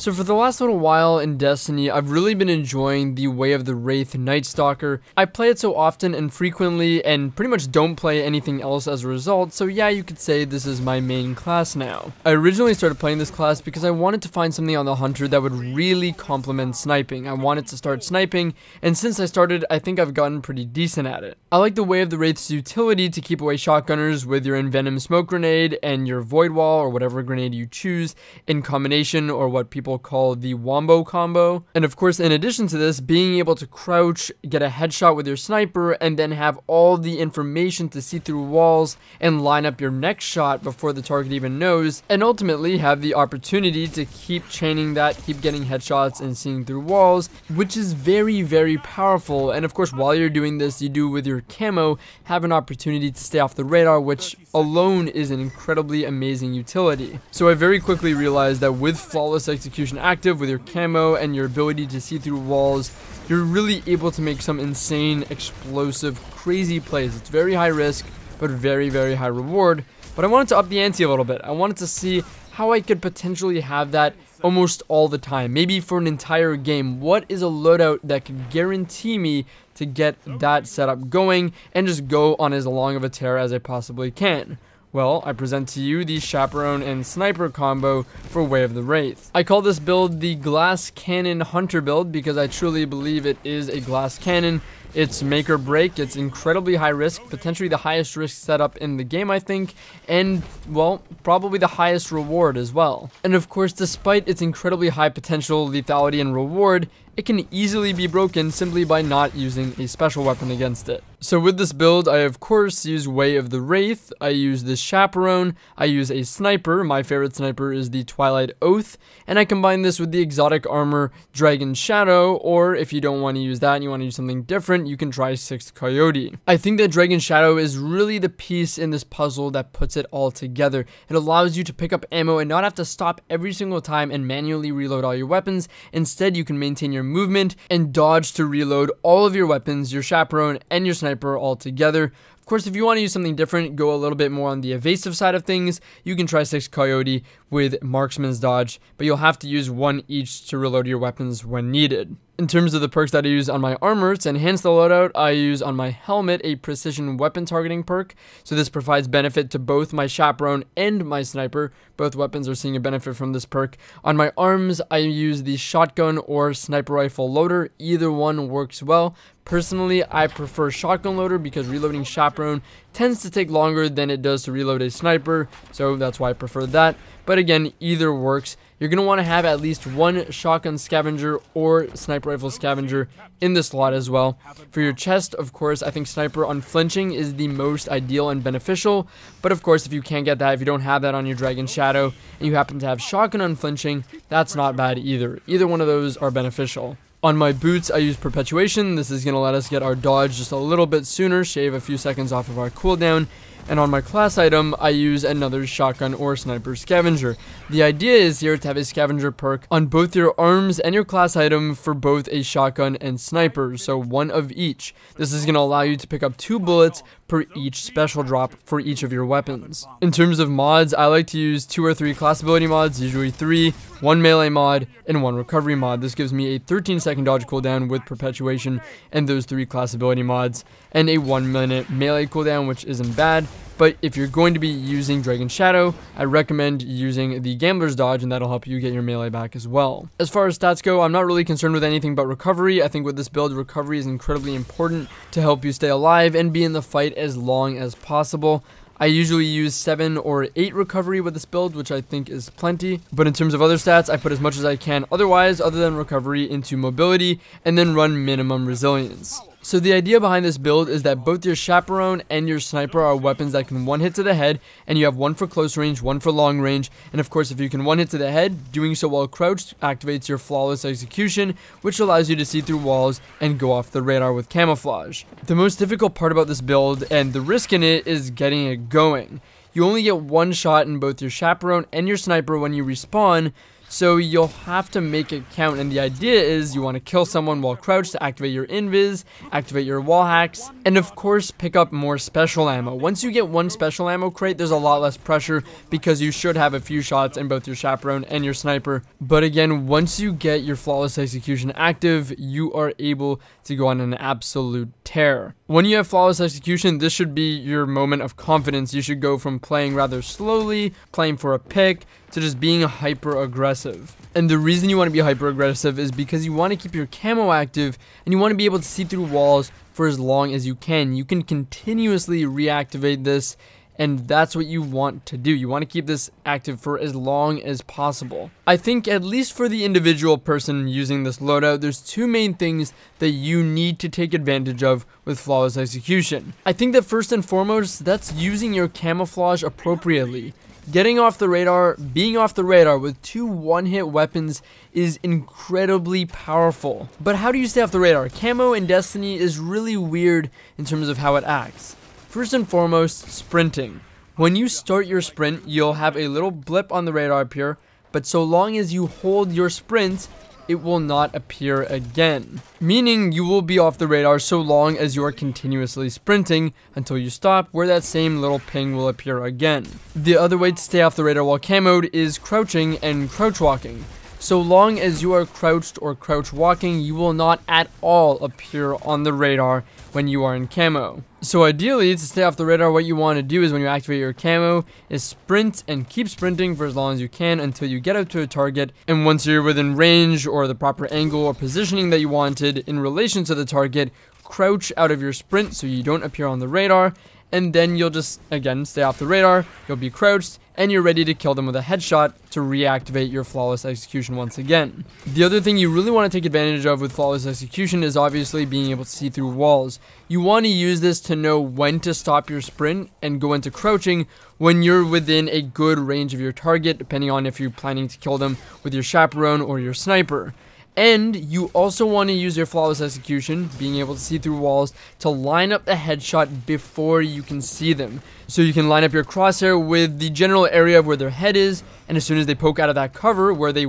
So for the last little while in Destiny, I've really been enjoying the Way of the Wraith Nightstalker. I play it so often and frequently and pretty much don't play anything else as a result, so yeah, you could say this is my main class now. I originally started playing this class because I wanted to find something on the Hunter that would really complement sniping. I wanted to start sniping, and since I started, I think I've gotten pretty decent at it. I like the Way of the Wraith's utility to keep away shotgunners with your Envenom Smoke Grenade and your Void Wall or whatever grenade you choose in combination, or what people call the Wombo combo. And of course, in addition to this, being able to crouch, get a headshot with your sniper, and then have all the information to see through walls and line up your next shot before the target even knows, and ultimately have the opportunity to keep chaining that, keep getting headshots and seeing through walls, which is very, very powerful. And of course, while you're doing this, you do with your camo have an opportunity to stay off the radar, which alone is an incredibly amazing utility. So I very quickly realized that with flawless execution active, with your camo and your ability to see through walls, you're really able to make some insane, explosive, crazy plays. It's very high risk, but very, very high reward. But I wanted to up the ante a little bit. I wanted to see how I could potentially have that almost all the time, maybe for an entire game. What is a loadout that could guarantee me to get that setup going and just go on as long of a tear as I possibly can? Well, I present to you the Chaperone and Sniper combo for Way of the Wraith. I call this build the Glass Cannon Hunter build because I truly believe it is a glass cannon. It's make or break. It's incredibly high risk, potentially the highest risk setup in the game, I think, and, well, probably the highest reward as well. And of course, despite its incredibly high potential, lethality, and reward, it can easily be broken simply by not using a special weapon against it. So with this build, I of course use Way of the Wraith, I use the Chaperone, I use a sniper, my favorite sniper is the Twilight Oath, and I combine this with the exotic armor Dragon Shadow, or if you don't want to use that and you want to use something different, you can try Sixth Coyote. I think that Dragon Shadow is really the piece in this puzzle that puts it all together. It allows you to pick up ammo and not have to stop every single time and manually reload all your weapons. Instead, you can maintain your movement and dodge to reload all of your weapons, your Chaperone and your sniper all together. Of course, if you want to use something different, go a little bit more on the evasive side of things, you can try Sixth Coyote with Marksman's Dodge, but you'll have to use one each to reload your weapons when needed. In terms of the perks that I use on my armor, to enhance the loadout, I use on my helmet a precision weapon targeting perk, so this provides benefit to both my Chaperone and my sniper. Both weapons are seeing a benefit from this perk. On my arms, I use the shotgun or sniper rifle loader. Either one works well. Personally, I prefer shotgun loader because reloading Chaperone tends to take longer than it does to reload a sniper, so that's why I prefer that. But again, either works. You're going to want to have at least one shotgun scavenger or sniper rifle scavenger in the slot as well. For your chest, of course, I think sniper unflinching is the most ideal and beneficial. But of course, if you can't get that, if you don't have that on your Dragon Shadow, and you happen to have shotgun unflinching, that's not bad either. Either one of those are beneficial. On my boots, I use Perpetuation. This is going to let us get our dodge just a little bit sooner, shave a few seconds off of our cooldown. And on my class item, I use another shotgun or sniper scavenger. The idea is here to have a scavenger perk on both your arms and your class item for both a shotgun and sniper, so one of each. This is going to allow you to pick up 2 bullets per each special drop for each of your weapons. In terms of mods, I like to use 2 or 3 class ability mods, usually 3, 1 melee mod, and 1 recovery mod. This gives me a 13-second dodge cooldown with Perpetuation and those 3 class ability mods, and a 1-minute melee cooldown, which isn't bad. But if you're going to be using Dragon Shadow, I recommend using the Gambler's Dodge, and that'll help you get your melee back as well. As far as stats go, I'm not really concerned with anything but recovery. I think with this build, recovery is incredibly important to help you stay alive and be in the fight as long as possible. I usually use 7 or 8 recovery with this build, which I think is plenty. But in terms of other stats, I put as much as I can otherwise, other than recovery, into mobility, and then run minimum resilience. So the idea behind this build is that both your Chaperone and your sniper are weapons that can one hit to the head, and you have one for close range, one for long range, and of course if you can one hit to the head, doing so while crouched activates your flawless execution, which allows you to see through walls and go off the radar with camouflage. The most difficult part about this build, and the risk in it, is getting it going. You only get one shot in both your Chaperone and your sniper when you respawn, so you'll have to make it count, and the idea is you want to kill someone while crouched to activate your invis, activate your wall hacks, and of course pick up more special ammo. Once you get one special ammo crate, there's a lot less pressure because you should have a few shots in both your Chaperone and your sniper. But again, once you get your flawless execution active, you are able to go on an absolute tear. When you have flawless execution, this should be your moment of confidence. You should go from playing rather slowly, playing for a pick, to just being hyper aggressive. And the reason you want to be hyper aggressive is because you want to keep your camo active and you want to be able to see through walls for as long as you can. You can continuously reactivate this, and that's what you want to do. You want to keep this active for as long as possible. I think at least for the individual person using this loadout, there's two main things that you need to take advantage of with flawless execution. I think that first and foremost, that's using your camouflage appropriately. Getting off the radar, being off the radar with two one-hit weapons is incredibly powerful. But how do you stay off the radar? Camo in Destiny is really weird in terms of how it acts. First and foremost, sprinting. When you start your sprint, you'll have a little blip on the radar appear, but so long as you hold your sprint, it will not appear again. Meaning you will be off the radar so long as you are continuously sprinting until you stop, where that same little ping will appear again. The other way to stay off the radar while camoed is crouching and crouch walking. So long as you are crouched or crouch walking, you will not at all appear on the radar when you are in camo. So ideally, to stay off the radar, what you want to do is when you activate your camo is sprint and keep sprinting for as long as you can until you get up to a target. And once you're within range or the proper angle or positioning that you wanted in relation to the target, crouch out of your sprint so you don't appear on the radar. And then you'll just, again, stay off the radar, you'll be crouched, and you're ready to kill them with a headshot to reactivate your flawless execution once again. The other thing you really want to take advantage of with flawless execution is obviously being able to see through walls. You want to use this to know when to stop your sprint and go into crouching when you're within a good range of your target, depending on if you're planning to kill them with your Chaperone or your sniper. And you also want to use your flawless execution, being able to see through walls, to line up the headshot before you can see them. So you can line up your crosshair with the general area of where their head is, and as soon as they poke out of that cover where they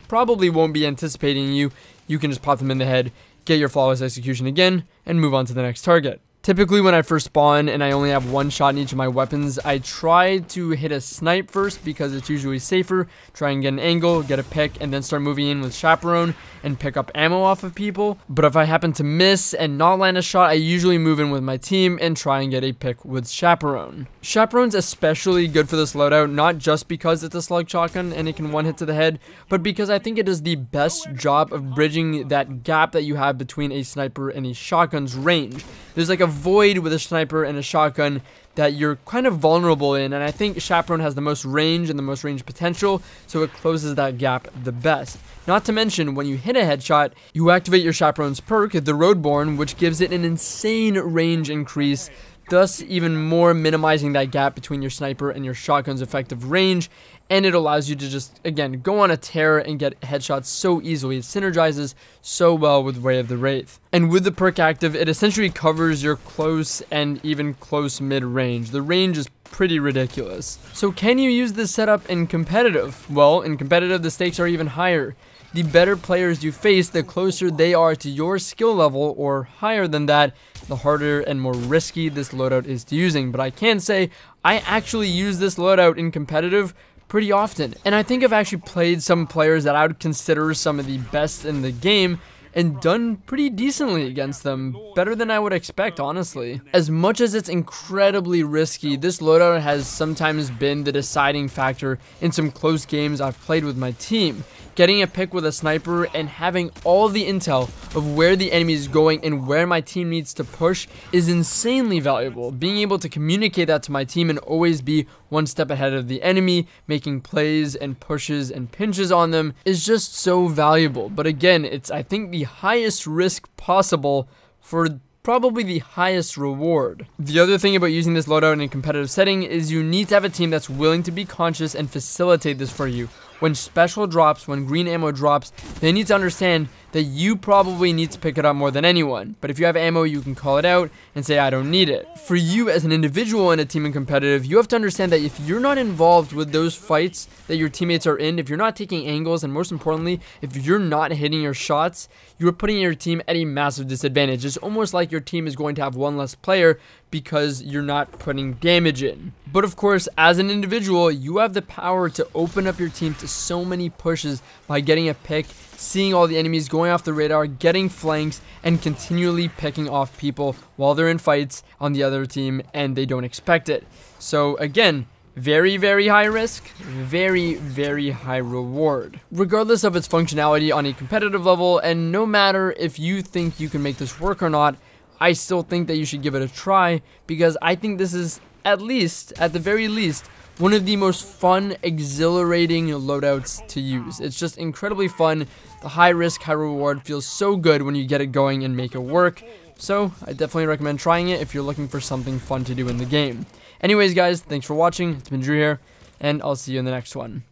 probably won't be anticipating you, you can just pop them in the head, get your flawless execution again, and move on to the next target. Typically when I first spawn and I only have one shot in each of my weapons, I try to hit a snipe first because it's usually safer. Try and get an angle, get a pick, and then start moving in with Chaperone and pick up ammo off of people. But if I happen to miss and not land a shot, I usually move in with my team and try and get a pick with Chaperone. Chaperone's especially good for this loadout, not just because it's a slug shotgun and it can one hit to the head, but because I think it does the best job of bridging that gap that you have between a sniper and a shotgun's range. There's like a void with a sniper and a shotgun that you're kind of vulnerable in, and I think Chaperone has the most range and the most range potential, so it closes that gap the best. Not to mention, when you hit a headshot, you activate your Chaperone's perk, the Roadborne, which gives it an insane range increase, thus even more minimizing that gap between your sniper and your shotgun's effective range, and it allows you to just, again, go on a tear and get headshots so easily. It synergizes so well with Way of the Wraith. And with the perk active, it essentially covers your close and even close mid-range. The range is pretty ridiculous. So can you use this setup in competitive? Well, in competitive, the stakes are even higher. The better players you face, the closer they are to your skill level or higher than that, the harder and more risky this loadout is to using. But I can say I actually use this loadout in competitive pretty often, and I think I've actually played some players that I would consider some of the best in the game and done pretty decently against them, better than I would expect, honestly. As much as it's incredibly risky, this loadout has sometimes been the deciding factor in some close games I've played with my team. Getting a pick with a sniper and having all the intel of where the enemy is going and where my team needs to push is insanely valuable. Being able to communicate that to my team and always be one step ahead of the enemy, making plays and pushes and pinches on them is just so valuable. But again, it's, I think, the highest risk possible for probably the highest reward. The other thing about using this loadout in a competitive setting is you need to have a team that's willing to be conscious and facilitate this for you. When special drops, when green ammo drops, they need to understand that you probably need to pick it up more than anyone. But if you have ammo, you can call it out and say, I don't need it. For you as an individual in a team and competitive, you have to understand that if you're not involved with those fights that your teammates are in, if you're not taking angles, and most importantly, if you're not hitting your shots, you are putting your team at a massive disadvantage. It's almost like your team is going to have one less player because you're not putting damage in. But of course, as an individual, you have the power to open up your team to so many pushes by getting a pick, seeing all the enemies going off the radar, getting flanks, and continually picking off people while they're in fights on the other team and they don't expect it. So again, very, very high risk, very, very high reward. Regardless of its functionality on a competitive level, and no matter if you think you can make this work or not, I still think that you should give it a try, because I think this is, at the very least, one of the most fun, exhilarating loadouts to use. It's just incredibly fun. The high risk, high reward feels so good when you get it going and make it work. So I definitely recommend trying it if you're looking for something fun to do in the game. Anyways, guys, thanks for watching. It's been Drew here, and I'll see you in the next one.